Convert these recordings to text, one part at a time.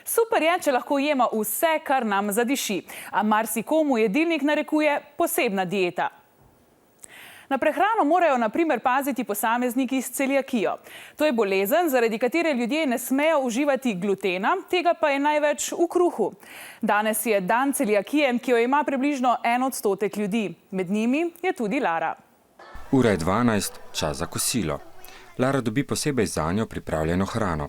Super je, če lahko jemo vse, kar nam zadiši, a marsikomu jedilnik narekuje posebna dieta. Na prehrano morajo na primer paziti posamezniki s celiakijo. To je bolezen, zaradi katere ljudje ne smejo uživati glutena, tega pa je največ v kruhu. Danes je dan celiakije, ki jo ima približno 1% ljudi. Med njimi je tudi Lara. Ura je 12, čas za kosilo. Lara dobi posebej zanjo pripravljeno hrano.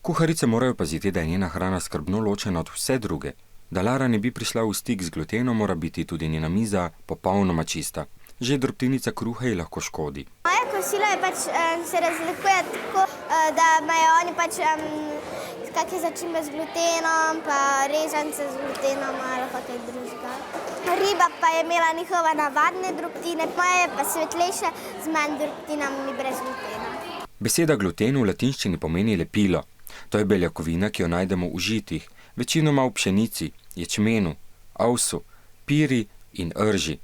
Kuharice morajo paziti, da je njena hrana skrbno ločena od vse druge. Da Lara ne bi prišla v stik z glutenom, mora biti tudi njena miza popolnoma čista. Že drobtinica kruha ji lahko škodi. Moje kosilo je se razlikuje tako, da imajo oni kakšne začimbe z glutenom, pa rezance z glutenom ali kaj drugega. Riba pa je imela njihove navadne drobtine, moje je pa svetlejše z manj drobtinami brez glutena. Beseda gluten v latinščini pomeni lepilo. To je beljakovina, ki jo najdemo v žitih, večinoma v pšenici, ječmenu, ovsu, piri in rži.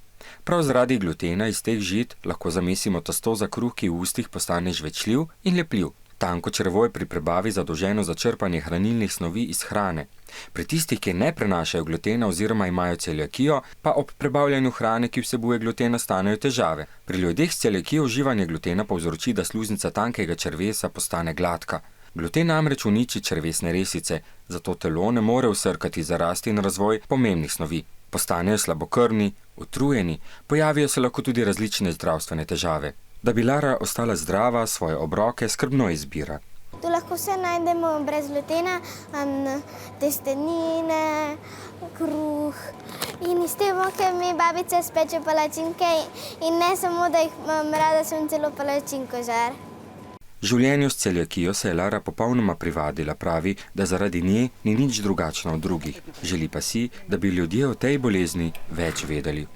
Prav zaradi glutena iz teh žit lahko zamesimo testo za kruh, ki v ustih postane žvečljiv in lepljiv. Tanko črevo je pri prebavi zadolženo za črpanje hranilnih snovi iz hrane. Pri tistih, ki ne prenašajo glutena oziroma imajo celiakijo, pa ob prebavljanju hrane, ki vsebuje gluten, nastanejo težave. Pri ljudeh s celiakijo uživanje glutena povzroči, da sluznica tankega črevesa postane gladka. Gluten namreč uniči črevesne resice, zato telo ne more vsrkati za rast in razvoj pomembnih snovi. Postanejo slabokrvni, utrujeni, pojavijo se lahko tudi različne zdravstvene težave. Da bi Lara ostala zdrava, svoje obroke skrbno izbira. Tu lahko vse najdemo brez glutena, testenine, kruh. In iz te moke mi babica speče palačinke in ne samo, da jih imam rada, sem celo palačinko žar. Življenju s celiakijo se je Lara popolnoma privadila, pravi, da zaradi nje ni nič drugačna od drugih. Želi pa si, da bi ljudje o tej bolezni več vedeli.